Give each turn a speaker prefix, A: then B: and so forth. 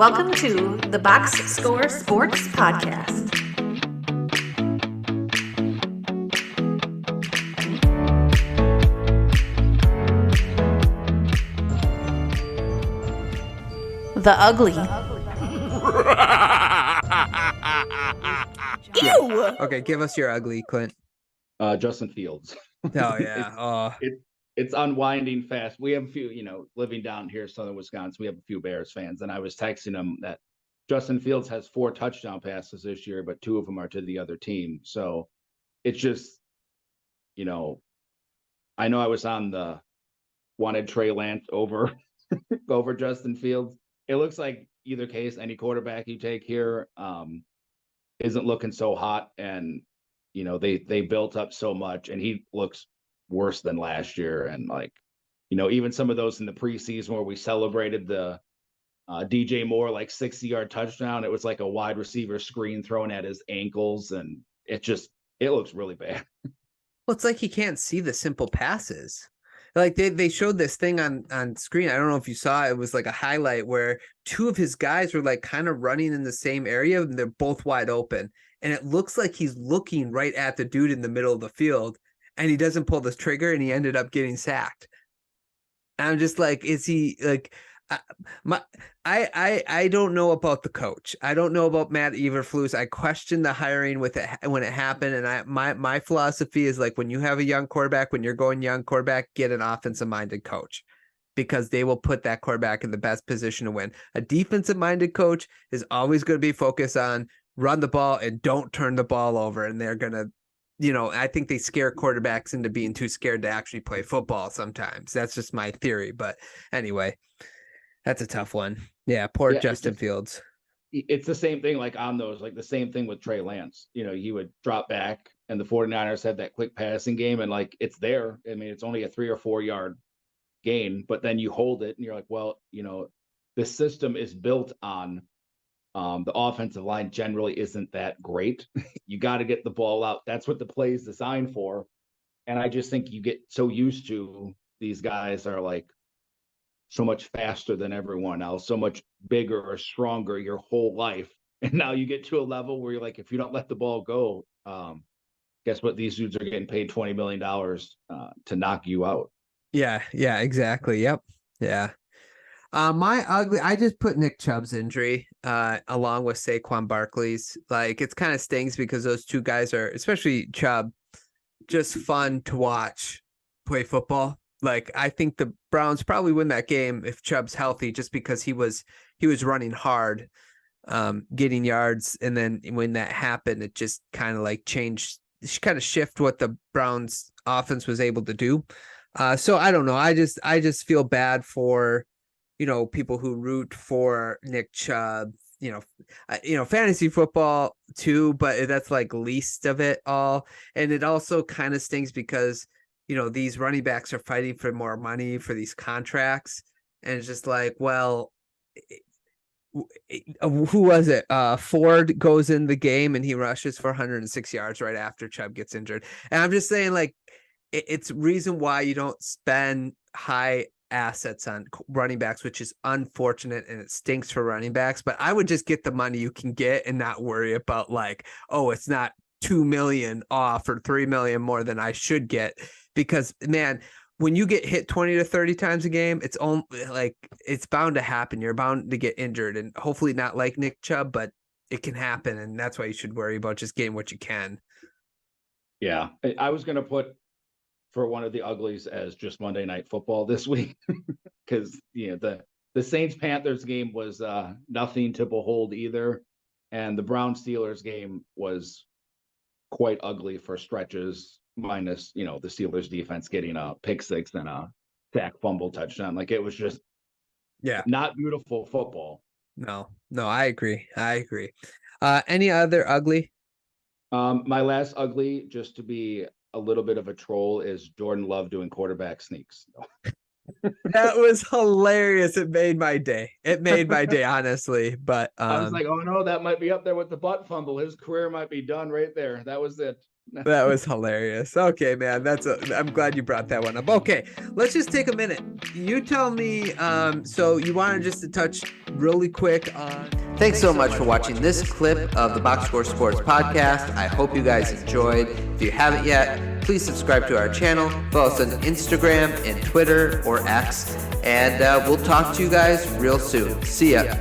A: Welcome to the Box Score Sports Podcast. The Ugly. Ew!
B: Okay, give us your ugly, Clint.
C: Justin Fields.
B: Oh, yeah.
C: It's unwinding fast. We have a few, living down here in southern Wisconsin, we have a few Bears fans, and I was texting them that Justin Fields has 4 touchdown passes this year, but 2 of them are to the other team. So it's just, I know I was on the wanted Trey Lance over Justin Fields. It looks like either case, any quarterback you take here isn't looking so hot, and they built up so much, and he looks worse than last year. And even some of those in the preseason where we celebrated the DJ Moore 60-yard touchdown, it was like a wide receiver screen thrown at his ankles, and it looks really bad.
B: Well, it's like he can't see the simple passes. Like they showed this thing on screen. I don't know if you saw it. It was like a highlight where 2 of his guys were kind of running in the same area, and they're both wide open. And it looks like he's looking right at the dude in the middle of the field, and he doesn't pull the trigger, and he ended up getting sacked. And I'm just like, is he like? I don't know about the coach. I don't know about Matt Eberflus. I questioned the hiring when it happened, and my philosophy is when you have a young quarterback, when you're going young quarterback, get an offensive minded coach, because they will put that quarterback in the best position to win. A defensive minded coach is always going to be focused on run the ball and don't turn the ball over, and they're going to. I think they scare quarterbacks into being too scared to actually play football sometimes. That's just my theory. But anyway, that's a tough one. Yeah, poor Justin Fields.
C: It's the same thing on those, the same thing with Trey Lance. He would drop back, and the 49ers had that quick passing game, and it's there. I mean, it's only a 3 or 4 yard gain, but then you hold it, and you're like, well, the system is built on the offensive line generally isn't that great. You got to get the ball out. That's what the play is designed for. And I just think you get so used to these guys are so much faster than everyone else, so much bigger or stronger your whole life. And now you get to a level where you're if you don't let the ball go, guess what? These dudes are getting paid $20 million to knock you out.
B: Yeah, exactly. Yep. Yeah. My ugly, I just put Nick Chubb's injury along with Saquon Barkley's. It kind of stings because those 2 guys are, especially Chubb, just fun to watch play football. I think the Browns probably win that game if Chubb's healthy, just because he was running hard, getting yards, and then when that happened, it just kind of changed, kind of shift what the Browns offense was able to do. So I don't know. I just feel bad for people who root for Nick Chubb, fantasy football too, but that's least of it all. And it also kind of stings because, these running backs are fighting for more money for these contracts. And it's just who was it? Ford goes in the game and he rushes for 106 yards right after Chubb gets injured. And I'm just saying it's reason why you don't spend high assets on running backs, which is unfortunate, and it stinks for running backs. But I would just get the money you can get and not worry about it's not $2 million off or $3 million more than I should get, because man, when you get hit 20 to 30 times a game, it's it's bound to happen. You're bound to get injured, and hopefully not like Nick Chubb, but it can happen, and that's why you should worry about just getting what you can.
C: Yeah, I was gonna put for one of the uglies as just Monday Night Football this week, because the Saints-Panthers game was nothing to behold either, and the Browns-Steelers game was quite ugly for stretches, minus the Steelers defense getting a pick six and a sack fumble touchdown. It was just not beautiful football.
B: No, I agree. Any other ugly?
C: My last ugly, just to be a little bit of a troll, is Jordan Love doing quarterback sneaks.
B: That was hilarious. It made my day, honestly. But
C: I was like, oh no, that might be up there with the butt fumble. His career might be done right there. That was it.
B: That was hilarious. Okay, man, I'm glad you brought that one up. Okay, let's just take a minute. You tell me, so you wanted just to touch really quick on... Thanks so much for watching this clip of the Box Score Sports Podcast. I hope you guys enjoyed. If you haven't yet, please subscribe to our channel. Follow us on Instagram and Twitter or X. And we'll talk to you guys real soon. See ya.